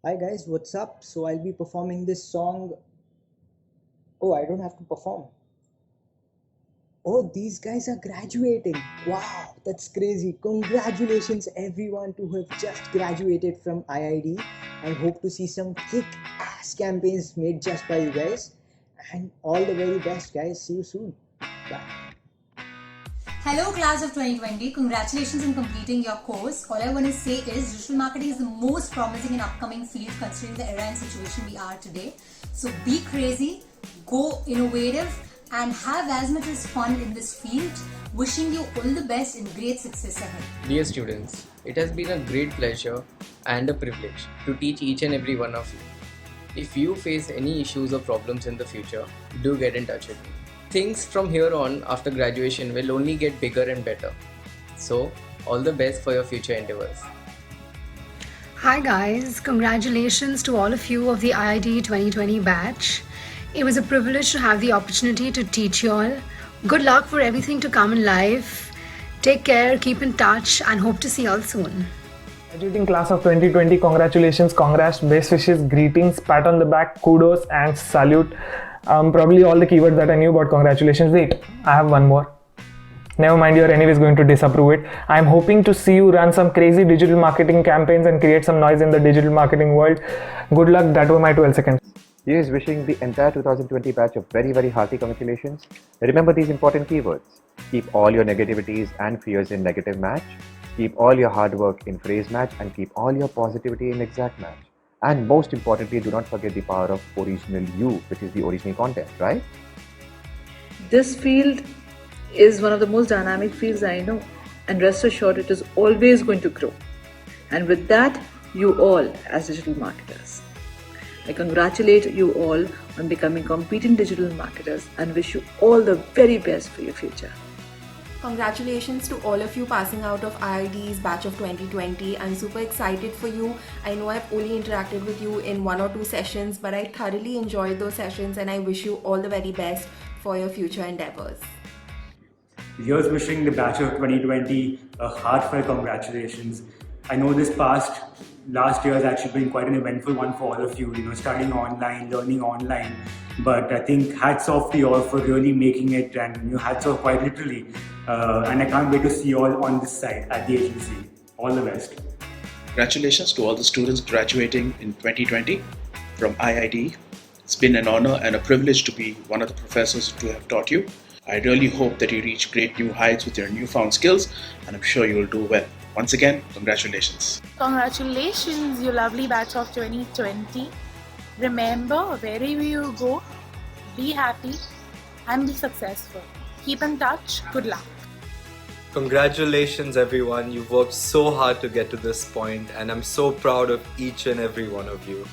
Hi guys, what's up? So I'll be performing this song. Oh, I don't have to perform. Oh, these guys are graduating. Wow, that's crazy. Congratulations everyone who have just graduated from IID. I hope to see some kick-ass campaigns made just by you guys. And all the very best guys. See you soon. Bye. Hello class of 2020, congratulations on completing your course. All I want to say is digital marketing is the most promising and upcoming field considering the era and situation we are today. So be crazy, go innovative and have as much as fun in this field. Wishing you all the best and great success ahead. Dear students, it has been a great pleasure and a privilege to teach each and every one of you. If you face any issues or problems in the future, do get in touch with me. Things from here on after graduation will only get bigger and better. So, all the best for your future endeavors. Hi guys, congratulations to all of you of the IIT 2020 batch. It was a privilege to have the opportunity to teach you all. Good luck for everything to come in life. Take care, keep in touch and hope to see you all soon. Graduating class of 2020, congratulations, congrats, best wishes, greetings, pat on the back, kudos and salute. Probably all the keywords that I knew about congratulations. Wait, I have one more. Never mind, you're anyways going to disapprove it. I'm hoping to see you run some crazy digital marketing campaigns and create some noise in the digital marketing world. Good luck, that were my 12 seconds. Here's wishing the entire 2020 batch a very hearty congratulations. Remember these important keywords. Keep all your negativities and fears in negative match. Keep all your hard work in phrase match and keep all your positivity in exact match. And most importantly, do not forget the power of original you, which is the original content, right? This field is one of the most dynamic fields I know, and rest assured it is always going to grow. And with that, you all as digital marketers. I congratulate you all on becoming competent digital marketers and wish you all the very best for your future. Congratulations to all of you passing out of IID's batch of 2020. I'm super excited for you. I know I've only interacted with you in 1 or 2 sessions, but I thoroughly enjoyed those sessions and I wish you all the very best for your future endeavors. Here's wishing the batch of 2020 a heartfelt congratulations. I know this last year has actually been quite an eventful one for all of you, studying online, learning online. But I think hats off to you all for really making it, and hats off quite literally. And I can't wait to see you all on this side at the agency. All the best. Congratulations to all the students graduating in 2020 from IIT. It's been an honor and a privilege to be one of the professors to have taught you. I really hope that you reach great new heights with your newfound skills, and I'm sure you will do well. Once again, congratulations. Congratulations, you lovely batch of 2020. Remember, wherever you go, be happy and be successful. Keep in touch. Good luck. Congratulations everyone, you've worked so hard to get to this point and I'm so proud of each and every one of you.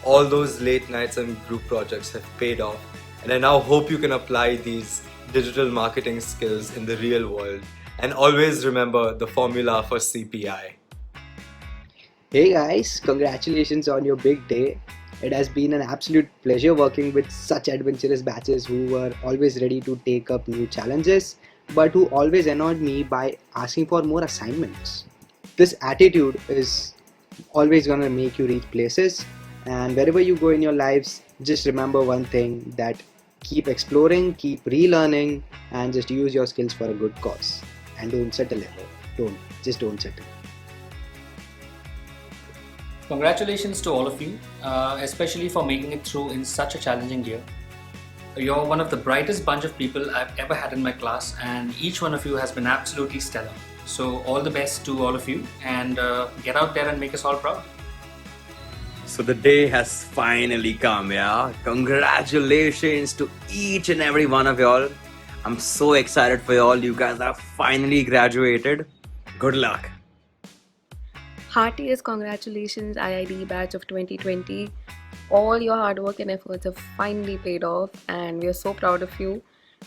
All those late nights and group projects have paid off and I now hope you can apply these digital marketing skills in the real world and always remember the formula for CPI. Hey guys, congratulations on your big day. It has been an absolute pleasure working with such adventurous batches who were always ready to take up new challenges, but who always annoyed me by asking for more assignments. This attitude is always gonna make you reach places, and wherever you go in your lives, just remember one thing, that keep exploring, keep relearning, and just use your skills for a good cause. And don't settle ever. Don't settle. Congratulations to all of you, especially for making it through in such a challenging year. You're one of the brightest bunch of people I've ever had in my class, and each one of you has been absolutely stellar. So all the best to all of you, and get out there and make us all proud. So the day has finally come, yeah? Congratulations to each and every one of y'all. I'm so excited for y'all. You guys have finally graduated. Good luck. Heartiest congratulations IID batch of 2020. All your hard work and efforts have finally paid off and we are so proud of you.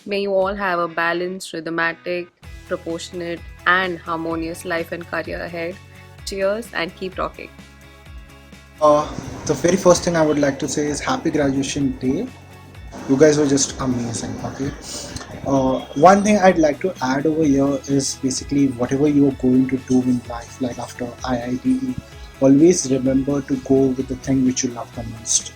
May you all have a balanced, rhythmatic, proportionate and harmonious life and career ahead. Cheers and keep rocking. The very first thing I would like to say is happy graduation day. You guys were just amazing, okay? One thing I'd like to add over here is basically whatever you're going to do in life, like after IITE, always remember to go with the thing which you love the most.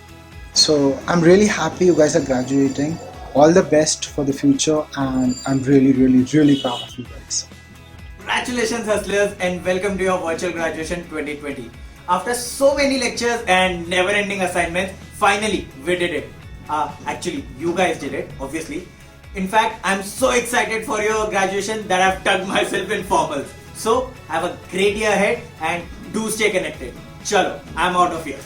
So I'm really happy you guys are graduating. All the best for the future, and I'm really, really, really proud of you guys. Congratulations hustlers, and welcome to your virtual graduation 2020. After so many lectures and never-ending assignments, finally we did it. Actually, you guys did it, obviously. In fact, I'm so excited for your graduation that I've tugged myself in formals. So, have a great year ahead and do stay connected. Chalo, I'm out of here.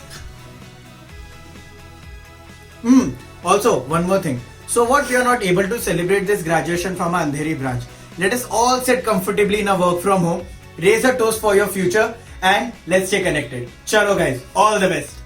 Also, one more thing. So what, we are not able to celebrate this graduation from our Andheri branch. Let us all sit comfortably in our work from home, raise a toast for your future, and let's stay connected. Chalo guys, all the best.